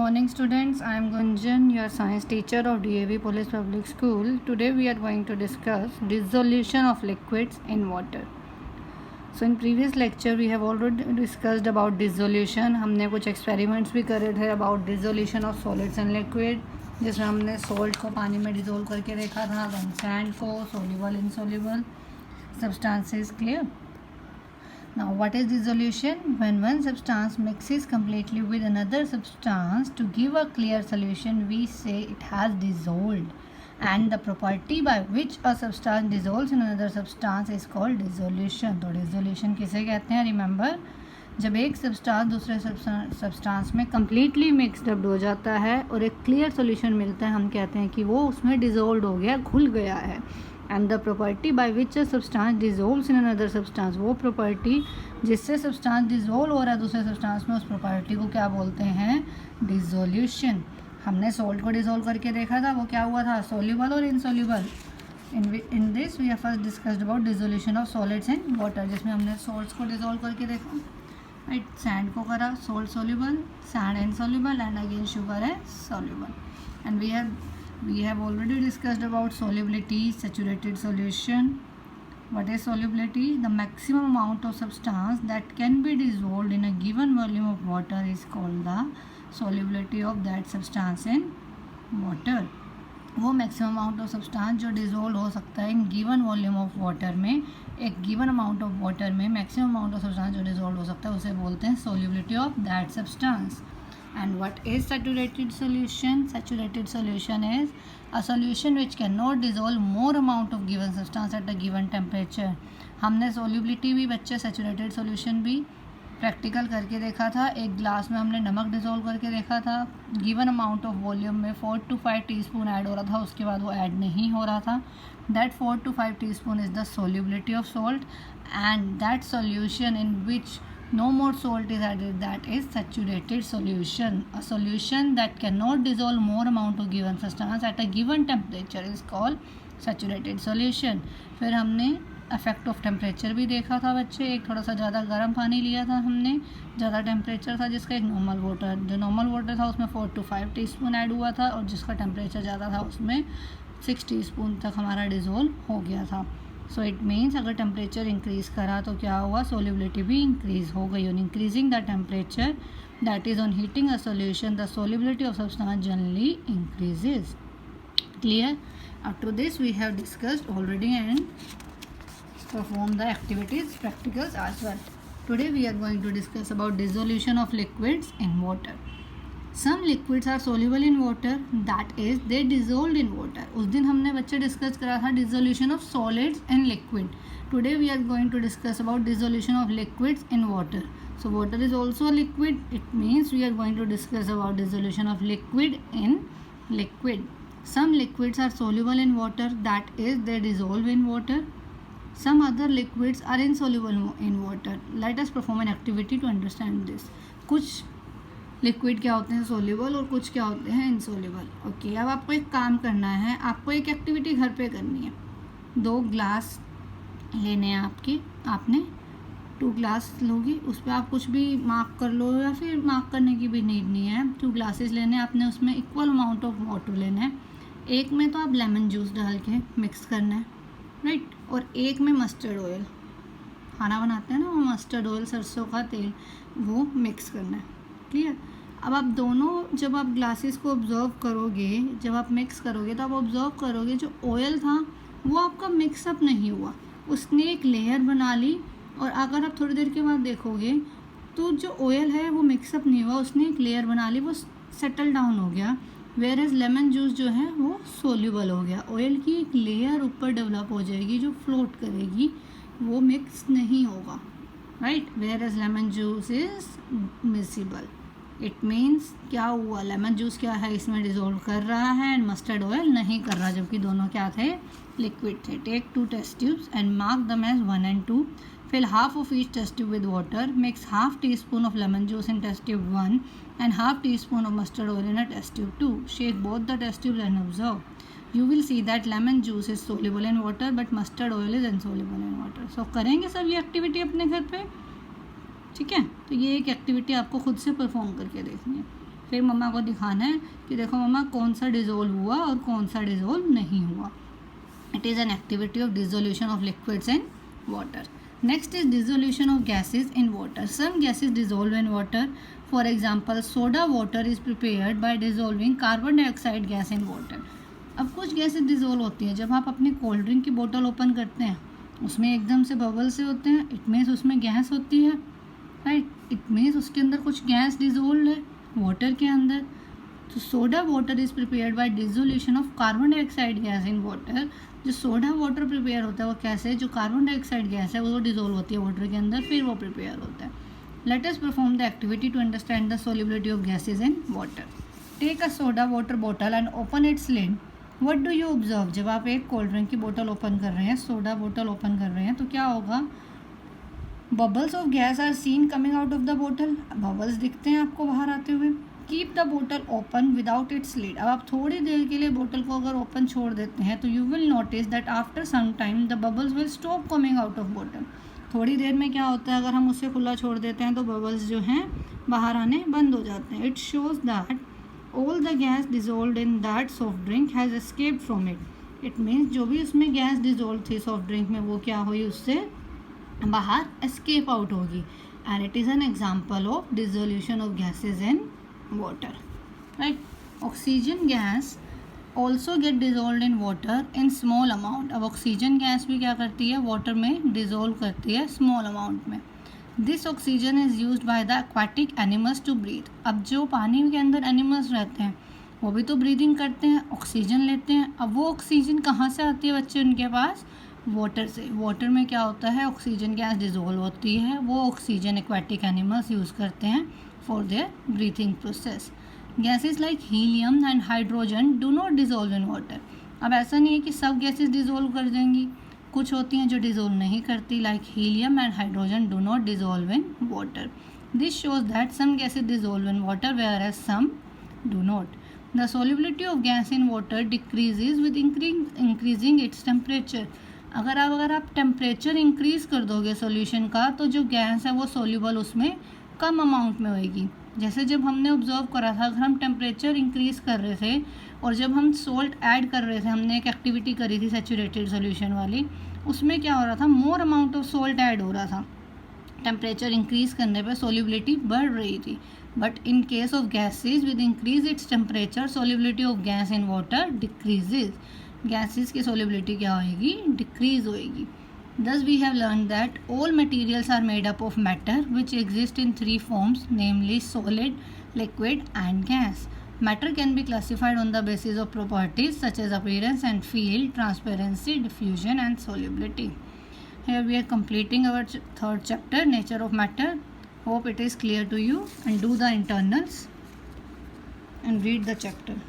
morning students, I am Gunjan, your science teacher of DAV Police Public School. Today we are going to discuss dissolution of liquids in water. So in previous lecture we have already discussed about dissolution. हमने कुछ experiments भी करे थे about dissolution of solids and liquid, जिसमें हमने salt को पानी में dissolve करके देखा था, then sand को soluble insoluble substances. Clear? Now what is dissolution? When one substance mixes completely with another substance to give a clear solution, we say it has dissolved, and the property by which a substance dissolves in another substance is called dissolution. तो dissolution किसे कहते हैं? Remember, जब एक substance दूसरे substance में completely mixed up हो जाता है और एक क्लियर सोल्यूशन मिलता है, हम कहते हैं कि वो उसमें डिज़ोल्व हो गया, घुल गया है. And the property by which a substance dissolves in another substance, वो प्रॉपर्टी जिससे सब्सटेंस डिज़ोल्व हो रहा है दूसरे सब्सटेंस में, उस प्रॉपर्टी को क्या बोलते हैं? डिज़ोल्यूशन. हमने सोल्ट को डिज़ोल्व करके देखा था, वो क्या हुआ था? सोल्यूबल और insoluble. In this we have first discussed about dissolution of solids in water, जिसमें हमने सोल्ट्स को डिज़ोल्व करके देखा. राइट, सैंड को करा salt soluble, sand insoluble, and again sugar है soluble. And we have already discussed about solubility, saturated solution. What is solubility? The maximum amount of substance that can be dissolved in a given volume of water is called the solubility of that substance in water. वो maximum amount of substance जो dissolve हो सकता है in given volume of water में, एक given amount of water में maximum amount of substance जो dissolve हो सकता है, उसे बोलते हैं solubility of that substance. And what is saturated solution? Saturated solution is a solution which cannot dissolve more amount of given substance at a given temperature. हमने solubility भी बच्चे saturated solution भी प्रैक्टिकल करके देखा था. एक ग्लास में हमने नमक डिज़ोल्व करके देखा था, गिवन अमाउंट ऑफ वॉल्यूम में 4 to 5 टीस्पून ऐड हो रहा था, उसके बाद वो ऐड नहीं हो रहा था. That 4 to 5 teaspoon is the solubility of salt, and that solution in which no more salt is added, that is saturated solution. A solution that cannot dissolve more amount of given substance at a given temperature is called saturated solution. फिर हमने effect of temperature भी देखा था बच्चे. एक थोड़ा सा ज़्यादा गर्म पानी लिया था हमने, ज़्यादा टेम्परेचर था जिसका, एक नॉर्मल वाटर, जो नॉर्मल वाटर था उसमें 4 to 5 टीस्पून ऐड हुआ था, और जिसका टेम्परेचर ज़्यादा था उसमें 6 टीस्पून तक हमारा डिज़ोल्व हो गया था. सो इट मीन्स अगर टेम्परेचर इंक्रीज़ करा तो क्या हुआ? सोल्यूबिलिटी भी इंक्रीज़ हो गई. On increasing the temperature, that is on heating a solution, the solubility of substance generally increases. Clear? Up to this we have discussed already and perform the activities, practicals as well. Today we are going to discuss about dissolution of liquids in water. Some liquids are soluble in water, that is they dissolved in water. उस दिन हमने बच्चे discuss करा था dissolution of solids and liquid. Today we are going to discuss about dissolution of liquids in water. So water is also a liquid. It means we are going to discuss about dissolution of liquid in liquid. Some liquids are soluble in water, that is they dissolve in water. Some other liquids are insoluble in water. Let us perform an activity to understand this. कुछ liquid क्या होते हैं? Soluble, और कुछ क्या होते हैं? Insoluble. Okay, अब आपको एक काम करना है, आपको एक एक्टिविटी घर पे करनी है. 2 ग्लास लेने हैं आपके, आपने 2 ग्लास लोगी, उस पर आप कुछ भी मार्क कर लो, या फिर मार्क करने की भी नीड नहीं है. 2 ग्लासेस लेने हैं आपने, उसमें इक्वल अमाउंट ऑफ वाटर लेना है. एक में तो आप लेमन जूस डाल के मिक्स करना है, राइट, और एक में मस्टर्ड ऑयल, खाना बनाते हैं ना वो मस्टर्ड ऑयल, सरसों का तेल, वो मिक्स करना है. क्लियर? अब आप दोनों, जब आप ग्लासेस को ऑब्जर्व करोगे, जब आप मिक्स करोगे, तो आप ऑब्जर्व करोगे जो ऑयल था वो आपका मिक्सअप नहीं हुआ, उसने एक लेयर बना ली. और अगर आप थोड़ी देर के बाद देखोगे तो जो ऑयल है वो मिक्सअप नहीं हुआ, उसने एक लेयर बना ली, वो सेटल डाउन हो गया. वेयर एज लेमन जूस जो है वो सोल्यूबल हो गया. ऑयल की एक लेयर ऊपर डेवलप हो जाएगी जो फ्लोट करेगी, वो मिक्स नहीं होगा, right. Whereas lemon juice is miscible. It means क्या हुआ? लेमन जूस क्या है? इसमें डिज़ोल्व कर रहा है, एंड मस्टर्ड ऑयल नहीं कर रहा, जबकि दोनों क्या थे? लिक्विड थे. Take 2 test tubes and mark them as 1 and 2. Fill half of each test tube with water. Mix half teaspoon of lemon juice in test tube 1 and half teaspoon of mustard oil in a test tube 2. Shake both the test tubes and observe. You will see that lemon juice is soluble in water but mustard oil is insoluble in water. So करेंगे सब ये activity अपने घर पे, ठीक है? तो ये एक एक्टिविटी आपको खुद से परफॉर्म करके देखनी है. फिर मम्मा को दिखाना है कि देखो मम्मा कौन सा डिज़ोल्व हुआ और कौन सा डिज़ोल्व नहीं हुआ. It is an activity of dissolution of liquids in water. Next is dissolution of gases in water. Some gases dissolve in water. For example, soda water is prepared by dissolving carbon dioxide gas in water. अब कुछ gases dissolve होती हैं. जब आप अपनी cold drink की बोतल open करते हैं उसमें एकदम से बबल से होते हैं. इट मीन्स उसमें गैस होती है, राइट. इट मीन्स उसके अंदर कुछ गैस डिज़ोल्व है वाटर के अंदर. तो soda water is prepared by dissolution of carbon dioxide gas in water. जो सोडा वाटर प्रिपेयर होता है वो कैसे, जो कार्बन डाइऑक्साइड गैस है वो डिज़ोल्व होती है वाटर के अंदर, फिर वो प्रिपेयर होता है. Let us perform the activity to understand the solubility of gases in water. Take a soda water bottle and open its lid. What do you observe. जब आप एक कोल्ड ड्रिंक की बोतल ओपन कर रहे हैं, सोडा बोतल ओपन कर रहे हैं, तो क्या होगा, bubbles of gas are seen coming out of the बोतल. बबल्स दिखते हैं आपको बाहर आते हुए. कीप द बोतल ओपन विदाउट इट्स लिड. अब आप थोड़ी देर के लिए बोतल को अगर ओपन छोड़ देते हैं तो you will notice that after some time the bubbles will stop coming out of बोतल. थोड़ी देर में क्या होता है, अगर हम उसे खुला छोड़ देते हैं तो बबल्स जो हैं बाहर आने बंद हो जाते हैं. It shows that all the gas dissolve in that soft drink has escaped from it. It means जो भी उसमें गैस डिजोल्व थी सॉफ्ट ड्रिंक में वो क्या हुई, उससे बाहर एस्केप आउट होगी. And it is an example of dissolution of gases in water, right. Oxygen gas also get dissolved in water in small amount. अब ऑक्सीजन गैस भी क्या करती है, वाटर में डिजोल्व करती है स्मॉल अमाउंट में. This oxygen is used by the aquatic animals to breathe. अब जो पानी के अंदर एनिमल्स रहते हैं वो भी तो ब्रीदिंग करते हैं, ऑक्सीजन लेते हैं. अब वो ऑक्सीजन कहाँ से आती है बच्चे उनके पास, वाटर से. वाटर में क्या होता है, ऑक्सीजन गैस डिजोल्व होती है, वो ऑक्सीजन एक्वाटिक एनिमल्स यूज़ करते हैं for their breathing process. Gases like helium and hydrogen do not dissolve in water. अब ऐसा नहीं है कि सब गैसेस डिज़ोल्व कर देंगी, कुछ होती हैं जो डिज़ोल्व नहीं करती, like helium and hydrogen do not dissolve in water. This shows that some gases dissolve in water whereas some do not. The solubility of gas in water decreases with increasing its temperature. अगर आप temperature increase कर दोगे solution का तो जो gas है वो soluble उसमें कम अमाउंट में होएगी. जैसे जब हमने ऑब्जर्व करा था, अगर हम टेम्परेचर इंक्रीज़ कर रहे थे और जब हम सोल्ट ऐड कर रहे थे, हमने एक एक्टिविटी करी थी सैचुरेटेड सॉल्यूशन वाली, उसमें क्या हो रहा था, more amount of salt add हो रहा था. टेम्परेचर इंक्रीज़ करने पे सोल्युबिलिटी बढ़ रही थी. But in case of gases with increase its temperature solubility of gas in water decreases. Gases की सोल्युबिलिटी क्या होएगी, डिक्रीज होएगी. Thus we have learned that all materials are made up of matter which exist in three forms, namely solid, liquid and gas. Matter can be classified on the basis of properties such as appearance and feel, transparency, diffusion and solubility. Here we are completing our third chapter, nature of matter. Hope it is clear to you, and do the internals and read the chapter.